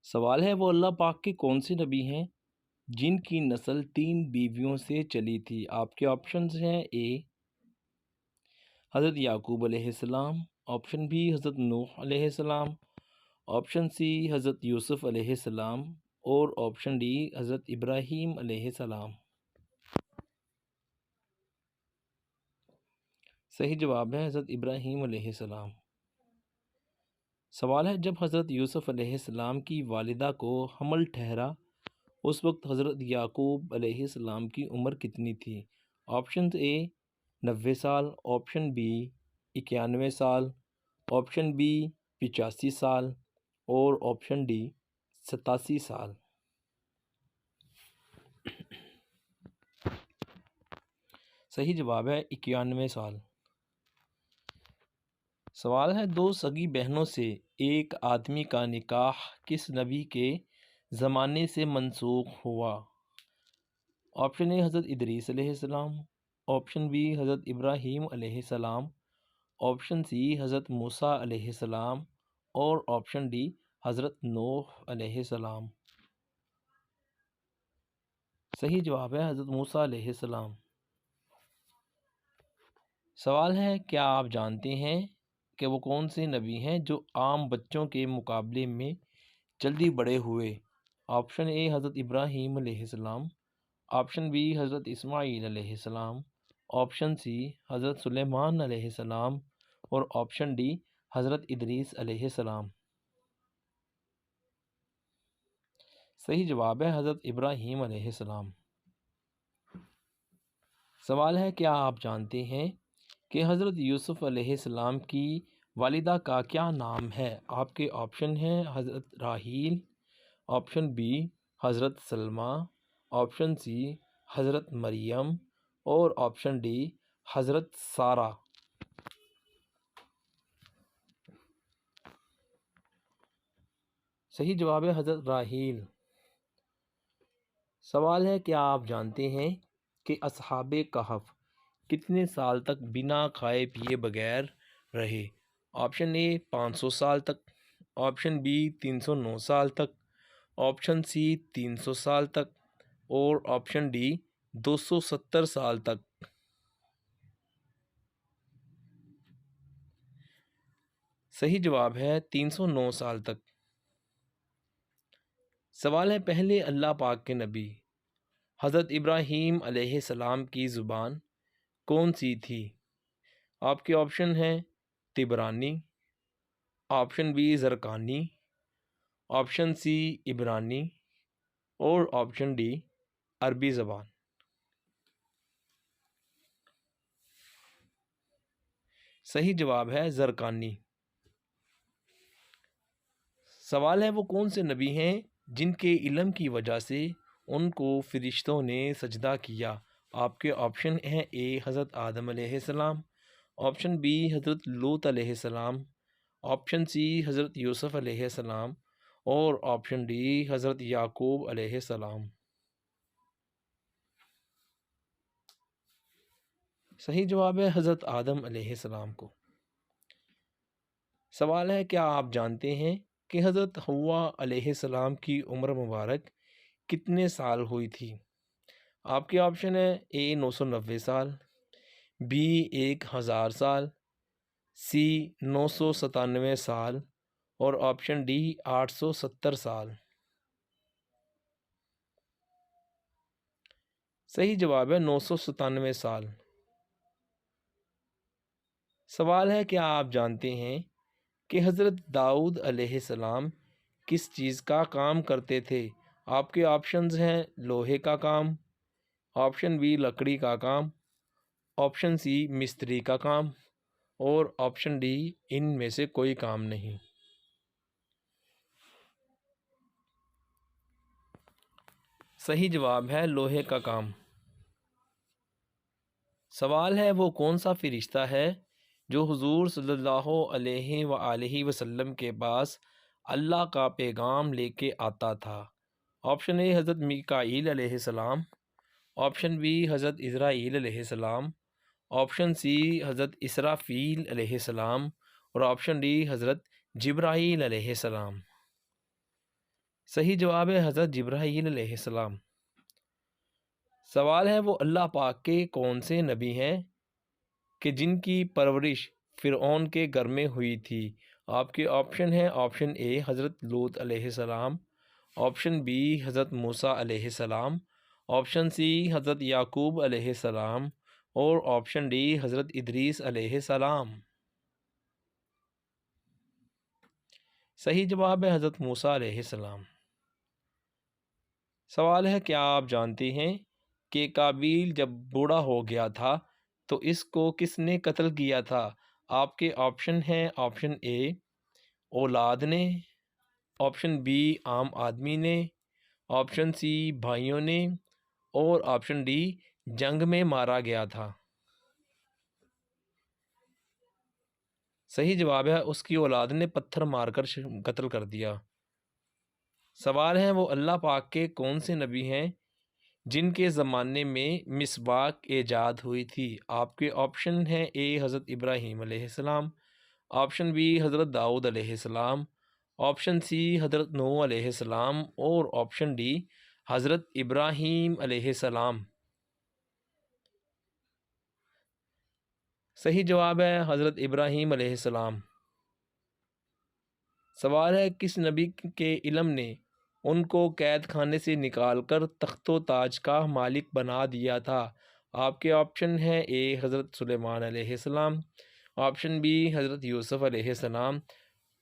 سوال ہے وہ اللہ پاک کے کون سے نبی ہیں جن کی نسل 3 بیویوں سے چلی تھی؟ آپ کے آپشنز ہیں: اے حضرت یعقوب علیہ السلام، آپشن بی حضرت نوح علیہ السلام، آپشن سی حضرت یوسف علیہ السلام، اور آپشن ڈی حضرت ابراہیم علیہ السلام۔ صحیح جواب ہے حضرت ابراہیم علیہ السلام۔ سوال ہے جب حضرت یوسف علیہ السلام کی والدہ کو حمل ٹھہرا اس وقت حضرت یعقوب علیہ السلام کی عمر کتنی تھی؟ آپشن اے 90 سال، آپشن بی 91 سال، آپشن بی 85 سال، اور آپشن ڈی 87 سال۔ صحیح جواب ہے 91 سال۔ سوال ہے دو سگی بہنوں سے ایک آدمی کا نکاح کس نبی کے زمانے سے منسوخ ہوا؟ آپشن اے حضرت ادریس علیہ السلام، آپشن بی حضرت ابراہیم علیہ السلام، آپشن سی حضرت موسیٰ علیہ السلام، اور آپشن ڈی حضرت نوح علیہ السلام۔ صحیح جواب ہے حضرت موسیٰ علیہ السلام۔ سوال ہے کیا آپ جانتے ہیں کہ وہ کون سے نبی ہیں جو عام بچوں کے مقابلے میں جلدی بڑے ہوئے؟ آپشن اے حضرت ابراہیم علیہ السلام، آپشن بی حضرت اسماعیل علیہ السلام، آپشن سی حضرت سلیمان علیہ السلام، اور آپشن ڈی حضرت ادریس علیہ السلام۔ صحیح جواب ہے حضرت ابراہیم علیہ السلام۔ سوال ہے کیا آپ جانتے ہیں کہ حضرت یوسف علیہ السلام کی والدہ کا کیا نام ہے؟ آپ کے آپشن ہیں حضرت راحیل، آپشن بی حضرت سلمیٰ، آپشن سی حضرت مریم، اور آپشن ڈی حضرت سارہ۔ صحیح جواب ہے حضرت راحیل۔ سوال ہے کیا آپ جانتے ہیں کہ اصحاب کہف کتنے سال تک بنا کھائے پیے بغیر رہے؟ آپشن اے 500 سال تک، آپشن بی 309 سال تک، آپشن سی 300 سال تک، اور آپشن ڈی 270 سال تک۔ صحیح جواب ہے 309 سال تک۔ سوال ہے پہلے اللہ پاک کے نبی حضرت ابراہیم علیہ السلام کی زبان کون سی تھی؟ آپ کے آپشن ہیں تبرانی، آپشن بی زرقانی، آپشن سی عبرانی، اور آپشن ڈی عربی زبان۔ صحیح جواب ہے زرقانی۔ سوال ہے وہ کون سے نبی ہیں جن کے علم کی وجہ سے ان کو فرشتوں نے سجدہ کیا؟ آپ کے آپشن ہیں اے حضرت آدم علیہ السلام، آپشن بی حضرت لوط علیہ السلام، آپشن سی حضرت یوسف علیہ السلام، اور آپشن ڈی حضرت یعقوب علیہ السلام۔ صحیح جواب ہے حضرت آدم علیہ السلام کو۔ سوال ہے کیا آپ جانتے ہیں کہ حضرت حوا علیہ السلام کی عمر مبارک کتنے سال ہوئی تھی؟ آپ کے آپشن ہیں اے 990 سال، بی 1000 سال، سی 997 سال، اور آپشن ڈی 870 سال۔ صحیح جواب ہے 997 سال۔ سوال ہے کیا آپ جانتے ہیں کہ حضرت داؤد علیہ السلام کس چیز کا کام کرتے تھے؟ آپ کے آپشنز ہیں لوہے کا کام، آپشن بی لکڑی کا کام، آپشن سی مستری کا کام، اور آپشن ڈی ان میں سے کوئی کام نہیں۔ صحیح جواب ہے لوہے کا کام۔ سوال ہے وہ کون سا فرشتہ ہے جو حضور صلی اللہ علیہ وآلہ وسلم کے پاس اللہ کا پیغام لے کے آتا تھا؟ آپشن اے حضرت میکائیل علیہ السلام، آپشن بی حضرت عزرائیل علیہ السلام، آپشن سی حضرت اسرافیل علیہ السلام، اور آپشن ڈی حضرت جبرائیل علیہ السلام۔ صحیح جواب ہے حضرت جبرائیل علیہ السلام۔ سوال ہے وہ اللہ پاک کے کون سے نبی ہیں کہ جن کی پرورش فرعون کے گھر میں ہوئی تھی؟ آپ کے آپشن ہیں، آپشن اے حضرت لوط علیہ السلام، آپشن بی حضرت موسیٰ علیہ السلام، آپشن سی حضرت یعقوب علیہ السلام، اور آپشن ڈی حضرت ادریس علیہ السلام۔ صحیح جواب ہے حضرت موسیٰ علیہ السلام۔ سوال ہے کیا آپ جانتے ہیں کہ قابیل جب بوڑھا ہو گیا تھا تو اس کو کس نے قتل کیا تھا؟ آپ کے آپشن ہیں، آپشن اے اولاد نے، آپشن بی عام آدمی نے، آپشن سی بھائیوں نے، اور آپشن ڈی جنگ میں مارا گیا تھا۔ صحیح جواب ہے اس کی اولاد نے پتھر مار کر قتل کر دیا۔ سوال ہے وہ اللہ پاک کے کون سے نبی ہیں جن کے زمانے میں مسواک ایجاد ہوئی تھی؟ آپ کے آپشن ہیں، اے حضرت ابراہیم علیہ السلام، آپشن بی حضرت داؤد علیہ السلام، آپشن سی حضرت نوح علیہ السلام، اور آپشن ڈی حضرت ابراہیم علیہ السلام۔ صحیح جواب ہے حضرت ابراہیم علیہ السلام۔ سوال ہے کس نبی کے علم نے ان کو قید خانے سے نکال کر تخت و تاج کا مالک بنا دیا تھا؟ آپ کے آپشن ہیں، اے حضرت سلیمان علیہ السلام، آپشن بی حضرت یوسف علیہ السلام،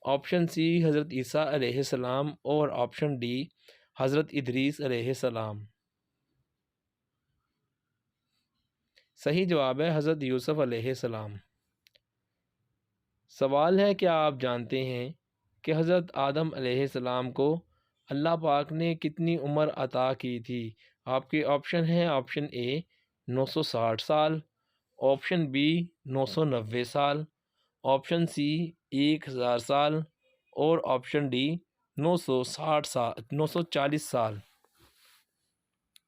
آپشن سی حضرت عیسیٰ علیہ السلام، اور آپشن ڈی حضرت ادریس علیہ السلام۔ صحیح جواب ہے حضرت یوسف علیہ السلام۔ سوال ہے کیا آپ جانتے ہیں کہ حضرت آدم علیہ السلام کو اللہ پاک نے کتنی عمر عطا کی تھی؟ آپ کے آپشن ہیں، آپشن اے 960 سال، آپشن بی 990 سال، آپشن سی 1000 سال، اور آپشن ڈی 940 سال۔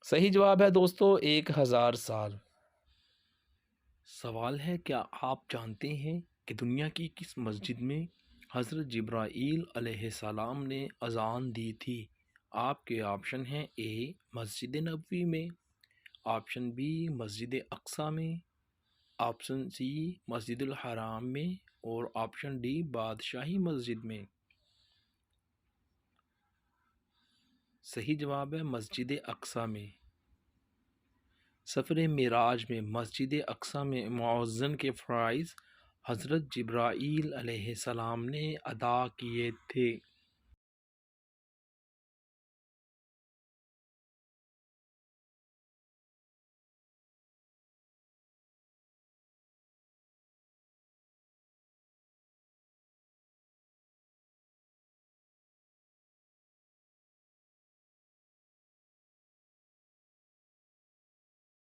صحیح جواب ہے دوستو 1000 سال۔ سوال ہے کیا آپ جانتے ہیں کہ دنیا کی کس مسجد میں حضرت جبرائیل علیہ السلام نے اذان دی تھی؟ آپ کے آپشن ہیں، اے مسجد نبوی میں، آپشن بی مسجد اقصی میں، آپشن سی مسجد الحرام میں، اور آپشن ڈی بادشاہی مسجد میں۔ صحیح جواب ہے مسجد اقصی میں۔ سفر معراج میں مسجد اقصی میں مؤذن کے فرائض حضرت جبرائیل علیہ السلام نے ادا کیے تھے۔